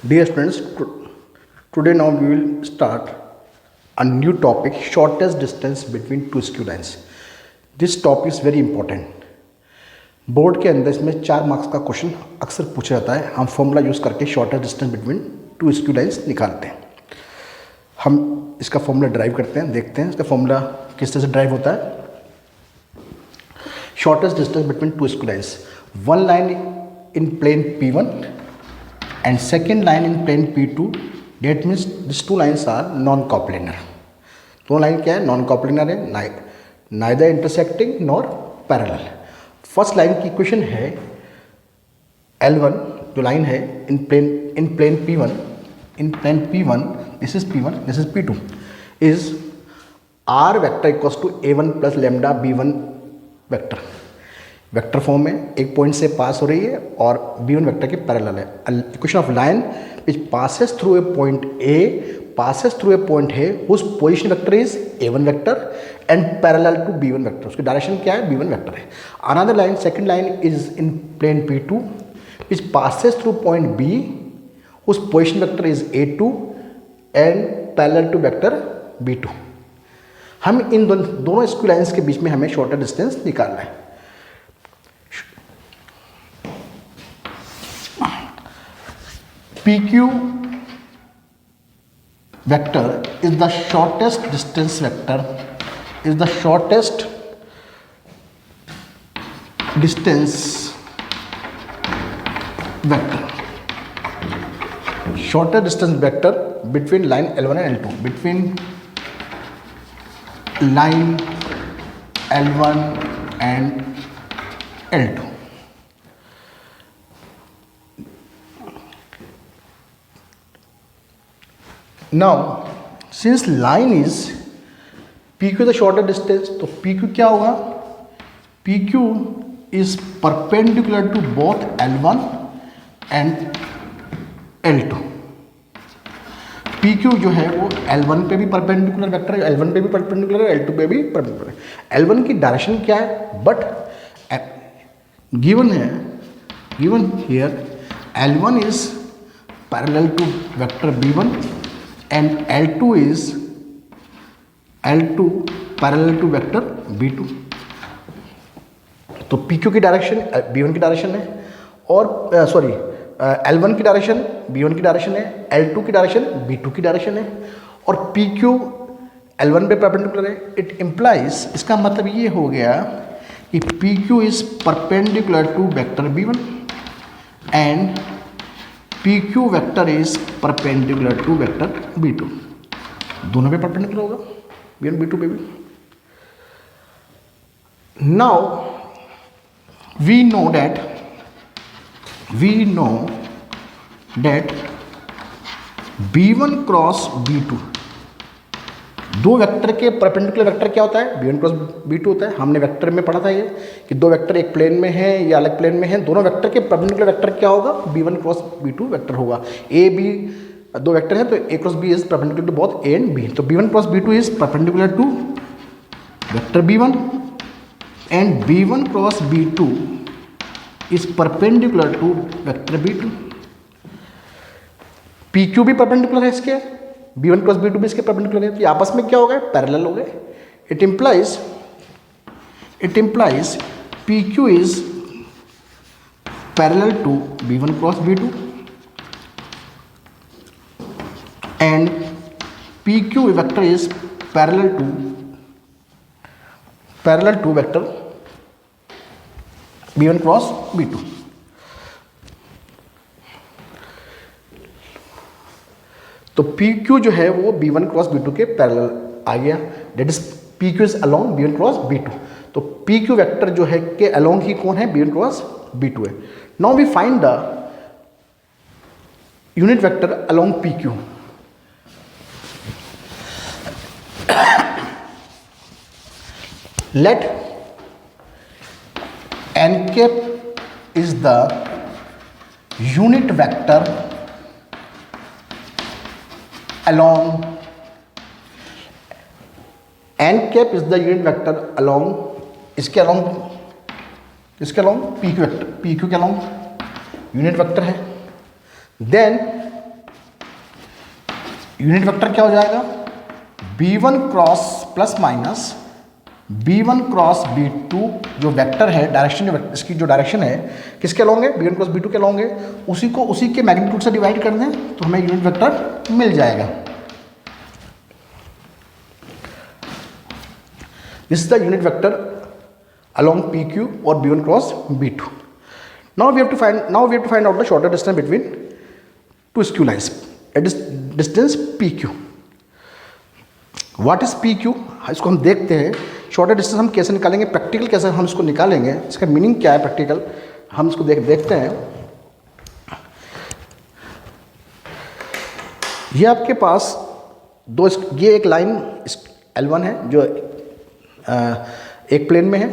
Dear students, today now we will start a new topic, shortest distance between two skew lines. This topic is very important. Board के अंदर इसमें 4 marks का question अक्सर पूछा जाता है. हम फॉर्मूला यूज़ करके shortest distance between two skew lines निकालते हैं. हम इसका फॉर्मूला ड्राइव करते हैं, देखते हैं इसका फॉर्मूला किस तरह से ड्राइव होता है. Shortest distance between two skew lines, one line in plane P1 and second line in plane P2. That means these two lines are non-coplanar. दोनों लाइन क्या है? नॉन कॉप्लिनर है, neither intersecting nor parallel. First line की equation है L1 जो line है in plane P1 this is P1 this is P2 is R vector equals to A1 plus lambda B1 vector. Vector form में एक point से पास हो रही है और B1 वेक्टर के पैरेलल है. Equation of line which passes through a point A whose position vector is A1 vector and parallel to B1 vector. उसकी डायरेक्शन क्या है? B1 वेक्टर है. Another line, second line is in plane P2 which passes through point B whose position vector is A2 and parallel to vector B2. हम इन दोनों skew lines के बीच में हमें shorter distance निकालना है. PQ vector is the shortest distance vector, is the shortest distance vector, shorter distance vector between line L1 and L2, between line L1 and L2. Now, since line is PQ the shorter distance, तो PQ क्या होगा? PQ is perpendicular to both L1 and L2. PQ जो है वो L1 पे भी perpendicular vector है, L1 पे भी परपेंडिकुलर है, L2 पे भी परपेंडिकुलर है. L1 की डायरेक्शन क्या है? बट गिवन है, given here L1 is parallel to vector B1 and L2 parallel to vector B2. तो PQ की डायरेक्शन B1 की डायरेक्शन है और L1 की डायरेक्शन B1 की डायरेक्शन है, L2 की डायरेक्शन B2 की डायरेक्शन है और PQ L1 पे परपेंडिकुलर है. इट इम्प्लाइज, इसका मतलब ये हो गया कि PQ is perpendicular to vector B1 and PQ vector is perpendicular to vector B2. दोनों पे परपेंडिकुलर होगा, B1 B2 पे भी. Now we know that B1 cross B2, दो वेक्टर के परपेंडिकुलर वेक्टर क्या होता है? B1 क्रॉस B2 होता है. हमने वेक्टर में पढ़ा था ये कि दो वेक्टर एक प्लेन में है या अलग प्लेन में है, दोनों वेक्टर के परपेंडिकुलर वेक्टर क्या होगा? B1 क्रॉस B2 वेक्टर होगा. A B दो वेक्टर हैं तो A cross B is perpendicular to both A and B. तो B1 cross B2 is perpendicular to vector B1 and B1 cross B2 is perpendicular to vector B2. PQ भी perpendicular है इसके, B1 cross B2 भी इसके perpendicular है, तो आपस में क्या हो गए? पैरेलल हो गए. It implies PQ is parallel to B1 cross B2 and PQ vector is parallel to vector B1 cross B2. तो PQ जो है वो B1 क्रॉस B2 के पैरेलल आ गया. That is PQ is along B1 cross B2. तो PQ vector जो है के अलोंग ही कौन है? B1 क्रॉस B2 है. Now we find the unit vector along PQ. Let n cap is the unit vector along, n cap is the unit vector along, इसके along PQ vector, PQ के along unit vector है. Then unit vector क्या हो जाएगा, b1 cross plus minus b1 cross b2 जो vector है, direction इसकी जो डायरेक्शन है किसके अलॉन्ग है, b1 क्रॉस b2 के अलॉन्ग है, उसी के मैग्नीट्यूड से डिवाइड कर दें तो हमें यूनिट वेक्टर मिल जाएगा। This is the unit vector along PQ or B1 cross B2. Now we have to find out the shorter distance between two skew lines. It is distance PQ. What is PQ? इसको हम देखते हैं। Shorter distance हम कैसे निकालेंगे, practical कैसे हम इसको निकालेंगे, इसका मीनिंग क्या है प्रैक्टिकल, हम इसको देखते हैं। ये आपके पास ये एक लाइन L1 है जो एक प्लेन में है,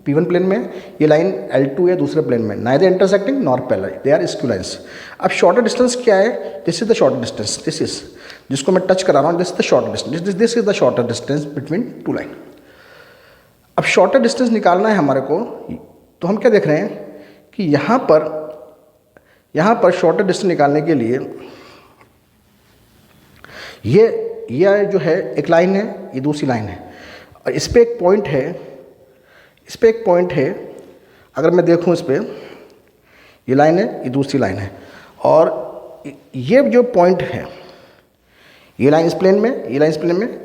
P1 प्लेन में, ये लाइन L2 है दूसरे प्लेन में, neither intersecting nor parallel, they are skew lines. अब शॉर्टर डिस्टेंस क्या है, this is the shorter distance, this is जिसको मैं टच करा रहा हूँ, this is the shorter distance, this is the shorter distance between two line. अब shorter distance निकालना है हमारे को, तो हम क्या देख रहे हैं कि यहाँ पर शॉर्टर डिस्टेंस निकालने के लिए ये जो है एक लाइन है, ये दूसरी लाइन है, और इस पर एक पॉइंट है, अगर मैं देखूं इस पर, ये लाइन है, ये दूसरी लाइन है, और ये जो पॉइंट है, ये लाइन इस प्लेन में, ये लाइन इस प्लेन में,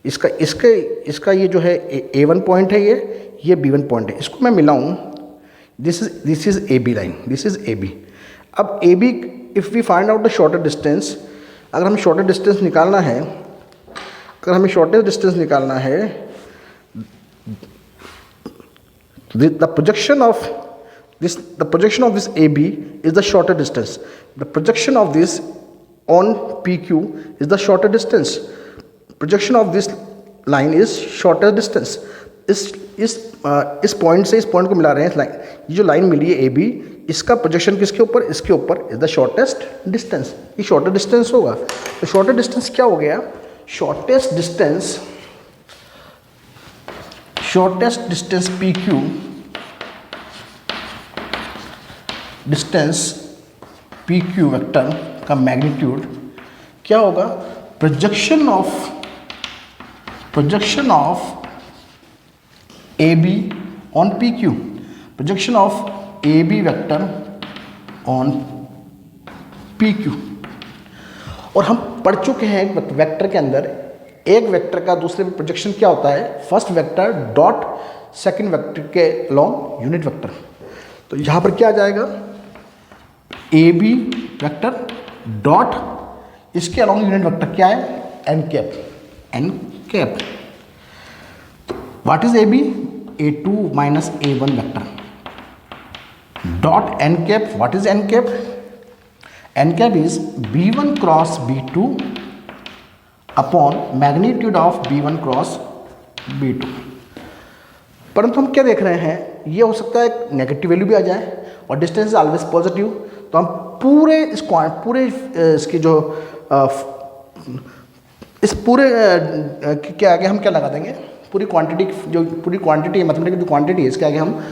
इसका ये जो है A1 पॉइंट है, ये B1 पॉइंट है, इसको मैं मिलाऊं, this is AB line, this is AB। अब AB, if we find out the shorter distance, अगर हमें शॉर्टर डिस्टेंस निकालना है, the projection of this AB is the shorter distance. The projection of this on PQ is the shorter distance. Projection of this line is shorter distance. इस point से इस point को मिला रहे हैं, ये जो लाइन मिली है AB, इसका प्रोजेक्शन किसके ऊपर, इसके ऊपर, इज द शॉर्टेस्ट डिस्टेंस, ये शॉर्टर डिस्टेंस होगा। तो शॉर्टर डिस्टेंस क्या हो गया, shortest distance PQ, distance PQ vector का मैग्नीट्यूड क्या होगा, projection of AB on PQ, projection of AB vector on PQ। और हम पढ़ चुके हैं वेक्टर के अंदर एक वेक्टर का दूसरे पे प्रोजेक्शन क्या होता है, first vector dot second vector के लॉन्ग यूनिट वेक्टर। तो यहाँ पर क्या आ जाएगा, AB वेक्टर डॉट इसके अलॉन्ग यूनिट वेक्टर क्या है, n cap. What is AB, A2 minus A1 vector dot n cap. What is n cap, n cap is B1 cross B2 upon magnitude of B1 cross B2। परंतु हम क्या देख रहे हैं, ये हो सकता है नेगेटिव वैल्यू भी आ जाए, और डिस्टेंस इज ऑलवेज पॉजिटिव, तो हम पूरे इसकी जो इस पूरे के आगे हम क्या लगा देंगे, पूरी क्वांटिटी मैथमेटिकल जो क्वांटिटी है इसके आगे हम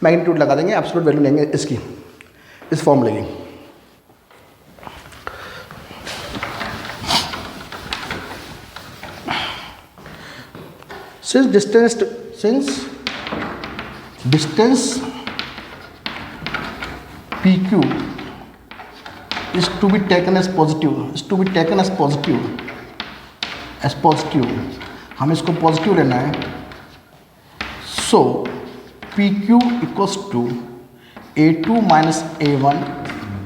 मैग्नीट्यूड लगा देंगे, एब्सोल्यूट वैल्यू लेंगे इसकी, इस फॉर्मूले की। Since distance PQ is to be taken as positive, हमें इसको पॉजिटिव लेना है, so PQ equals to A2 minus A1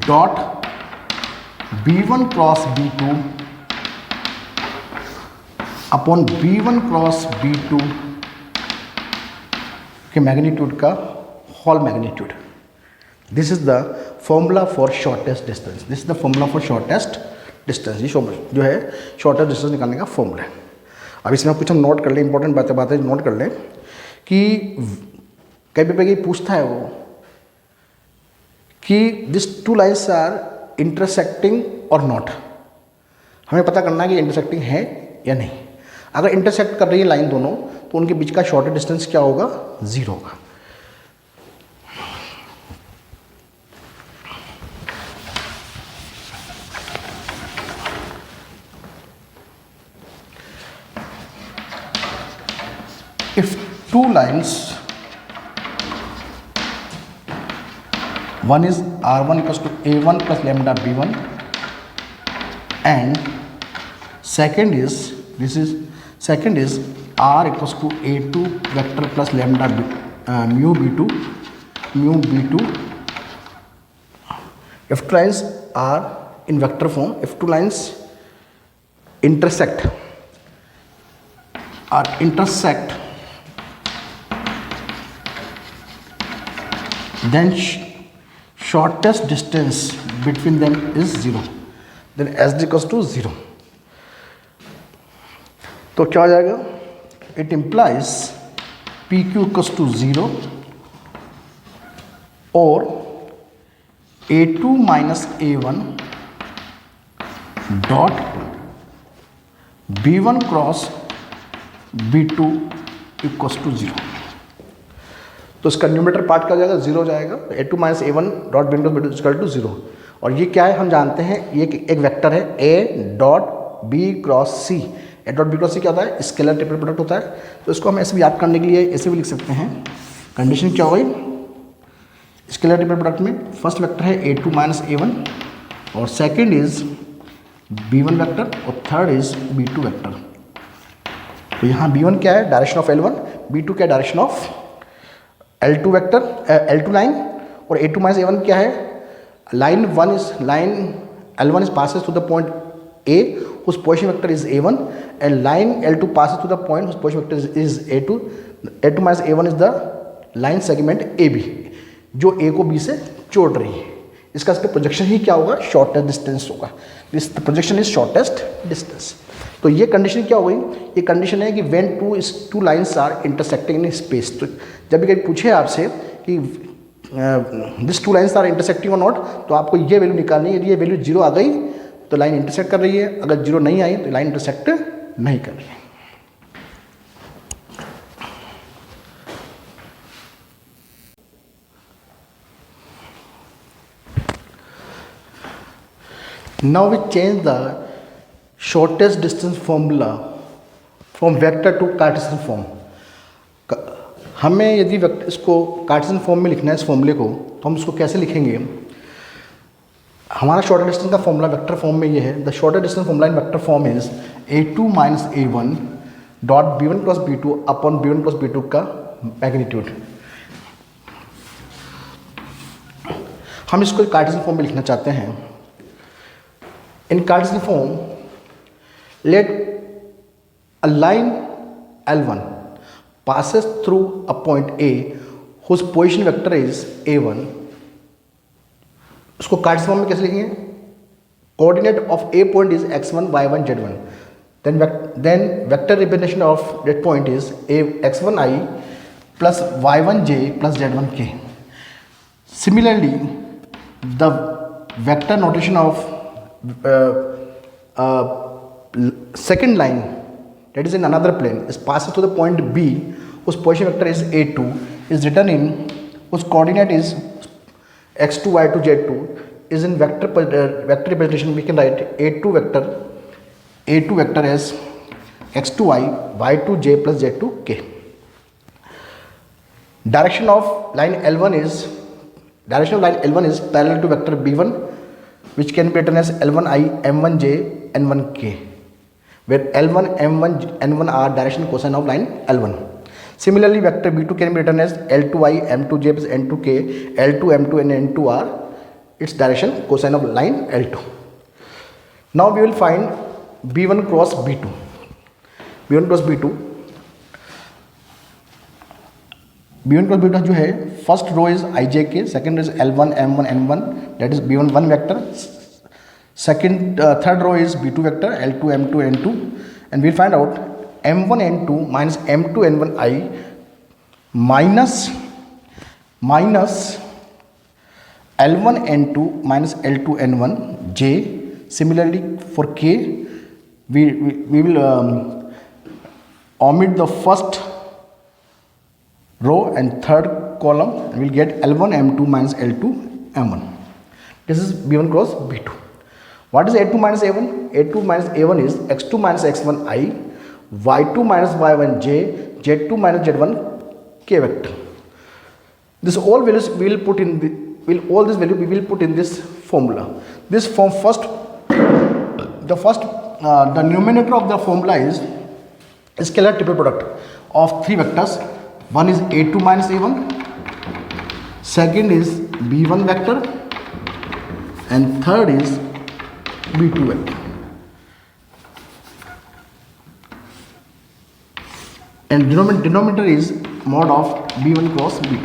dot B1 cross B2 upon B1 cross B2 के मैग्नीट्यूड का whole magnitude. This is the formula for shortest distance, ये जो है shortest distance निकालने का फॉर्मूला है। अब इसमें कुछ हम नोट कर लें, इंपॉर्टेंट बातें नोट कर लें कि कई पे पूछता है वो कि this two lines are intersecting और नॉट। हमें पता करना है कि इंटरसेक्टिंग है या नहीं। अगर इंटरसेक्ट कर रही है लाइन दोनों, तो उनके बीच का शॉर्टर डिस्टेंस क्या होगा, 0 होगा। if two lines, one is R1 equals to A1 plus lambda B1, and second is R equals to A2 vector plus lambda mu B2. If two lines are in vector form, if two lines intersect, then shortest distance between them is 0, then SD equals to 0. तो क्या हो जाएगा? It implies PQ equals to 0 or A2 minus A1 dot B1 cross B2 equals to 0. तो इसका numerator part क्या हो जाएगा? 0 हो जाएगा. A2 minus A1 dot B1 B2 equal to 0. और ये क्या है हम जानते हैं, ये एक वेक्टर है A dot B cross C. A dot B cross C क्या होता है? स्केलर ट्रिपल प्रोडक्ट होता है. तो इसको हम ऐसे भी याद करने के लिए ऐसे भी लिख सकते हैं. कंडीशन क्या होगी? स्केलर ट्रिपल प्रोडक्ट में फर्स्ट वेक्टर है A2 माइनस A1 और सेकेंड इज B1 वेक्टर और थर्ड इज B2 वेक्टर. तो यहाँ B1 क्या है? Direction of L1. B2 क्या है? Direction of L2 vector, L2 line. और A2 माइनस A1 क्या है? Line L1 is passes to the point A whose position vector is A1 and line L2 passes to the point whose position vector is A2. A2 minus A1 is the line segment AB जो A को B से जोड़ रही है. इसका projection ही क्या होगा? Shortest distance होगा. This projection is shortest distance. तो ये कंडीशन क्या हो गई? ये कंडीशन है कि when two lines are intersecting in space. तो जब भी कहीं पूछे आपसे कि this two lines are intersecting और नॉट, तो आपको ये वैल्यू निकालनी है. यदि ये वैल्यू 0 आ गई तो लाइन इंटरसेक्ट कर रही है, अगर 0 नहीं आई तो लाइन इंटरसेक्ट नहीं कर रही है. Now we change the shortest distance formula from vector to Cartesian form. हमें यदि इसको कार्टेशियन फॉर्म में लिखना है इस फॉर्मूले को, तो हम इसको कैसे लिखेंगे? हमारा शॉर्टेस्ट डिस्टेंस का फॉर्मूला वेक्टर फॉर्म में ये है. The shortest distance formula in vector form is A2 minus A1 dot B1 plus B2 upon B1 plus B2 का मैग्नीट्यूड. हम इसको कार्टेशियन फॉर्म में लिखना चाहते हैं. In Cartesian form, let a line L1 passes through a point A whose position vector is A1. उसको Cartesian form में कैसे लिखेंगे? Coordinate of A point is x1, y1, z1. Then vector representation of that point is x1i plus y1j plus z1k. Similarly, the vector notation of second line that is in another plane is passes to the point B whose position vector is A2 is written in whose coordinate is x2 y2 z2 is in vector representation. We can write A2 vector as x2i y2j plus z2k. Direction of line L1 is parallel to vector B1, which can be written as L1i m1j n1k, where L1 m1 n1 are direction cosine of line L1. Similarly, vector B2 can be written as L2i m2j plus n2k, L2 m2 and n2 are its direction cosine of line L2. Now we will find B1 cross B2. B1 cross B2 जो है, first row is ijk, second is L1 m1 n1 that is B1 one vector, second third row is B2 vector L2 m2 n2, and we'll find out m1 n2 minus m2 n1i minus L1 n2 minus L2 n1 j. Similarly for k we will omit the first row and third column and we'll get L1 m2 minus L2 m1. This is B1 cross B2. What is A2 minus A1? A2 minus A1 is x2 minus x1i, y2 minus y1j, Z2 minus Z1 K vector. This all values we will put in all this value we will put in this formula. This form the numerator of the formula is scalar triple product of three vectors. One is A2 minus A1, second is B1 vector, and third is B2 vector. And denominator is mod of B1 cross B2,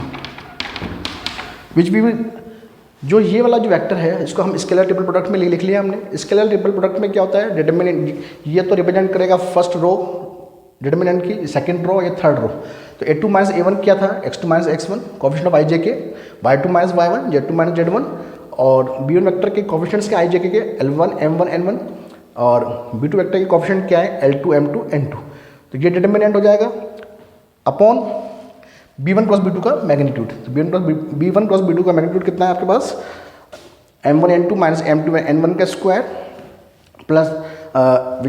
which we will, जो ये वाला जो vector है इसको हम scalar triple product में लिख लिया हमने। स्केलर ट्रिपल प्रोडक्ट में क्या होता है, डिटरमिनेंट ये तो रिप्रेजेंट करेगा फर्स्ट रो डिटरमिनेंट की, सेकंड रो या थर्ड रो। तो A2 माइनस A1 क्या था, X2 minus X1 coefficient of IJK, Y2 minus Y1, Z2 minus Z1, और B1 वेक्टर के कोफिशिएंट्स के IJK के L1 M1 N1, और B2 वेक्टर के कोफिशिएंट क्या है L2 M2 N2। तो ये डिटरमिनेंट हो जाएगा अपॉन B1 क्रॉस B2 का मैग्नीट्यूड। तो B1 क्रॉस B2 का मैग्नीट्यूड कितना है आपके पास, M1 N2 minus M2 N1 का स्क्वायर प्लस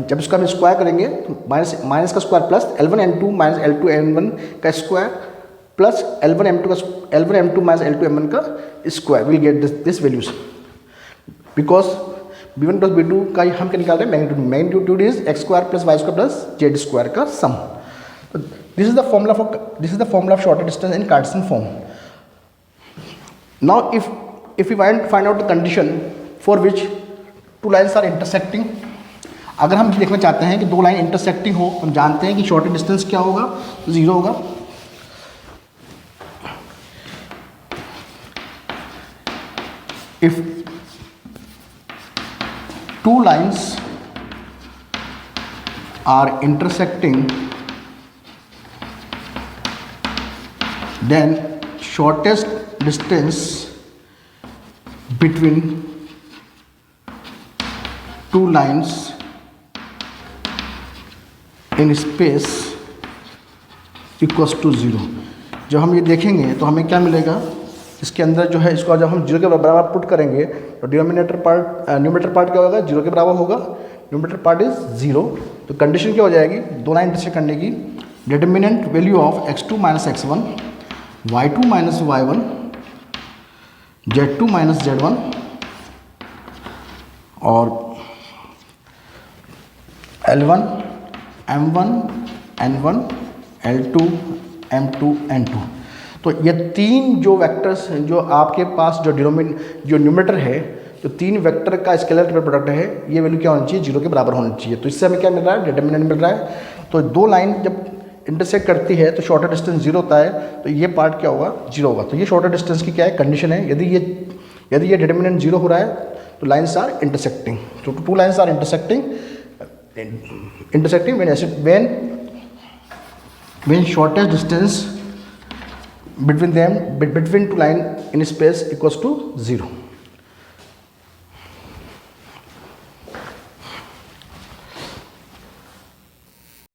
जब इसका हम स्क्वायर करेंगे तो माइनस का square plus L1 N2 minus L2 N1 का square plus L1 M2 minus L2 M1 का square, will get this values because B1 cross B2 का हम क्या निकाल रहे हैं magnitude is x square plus y square plus z square का सम। This is the formula of shorter distance in Cartesian form. Now if we find out the condition for which two lines are intersecting, अगर हम देखना चाहते हैं कि दो line intersecting हो, हम जानते हैं कि शॉर्टर डिस्टेंस क्या होगा, तो 0 होगा। If two lines are intersecting, then shortest distance between two lines in space equals to 0। जब हम ये देखेंगे तो हमें क्या मिलेगा, इसके अंदर जो है इसको जब हम 0 के बराबर पुट करेंगे तो न्यूमरेटर पार्ट क्या होगा, 0 के बराबर होगा, न्यूमरेटर पार्ट इज 0। तो कंडीशन क्या हो जाएगी, दो लाइन इंटरसेक्ट करने की, determinant value of x2 minus x1, y2 minus y1, z2 minus z1 और L1 M1 N1 L2 M2 N2। तो ये तीन जो वेक्टर्स जो आपके पास जो न्यूमरेटर है, तो तीन वेक्टर का स्केलर ट्रिपल प्रोडक्ट है, ये वैल्यू क्या होनी चाहिए, 0 के बराबर होनी चाहिए। तो इससे हमें क्या मिल रहा है, डिटरमिनेंट मिल रहा है। तो दो लाइन जब इंटरसेक्ट करती है तो शॉर्टर डिस्टेंस 0 होता है, तो ये पार्ट क्या होगा, 0 होगा। तो ये शॉर्टर डिस्टेंस की क्या है, कंडीशन है। यदि ये डिटरमिनेंट 0 हो रहा है तो लाइन्स आर इंटरसेक्टिंग। तो two lines are intersecting when shortest distance between two line in space equals to 0।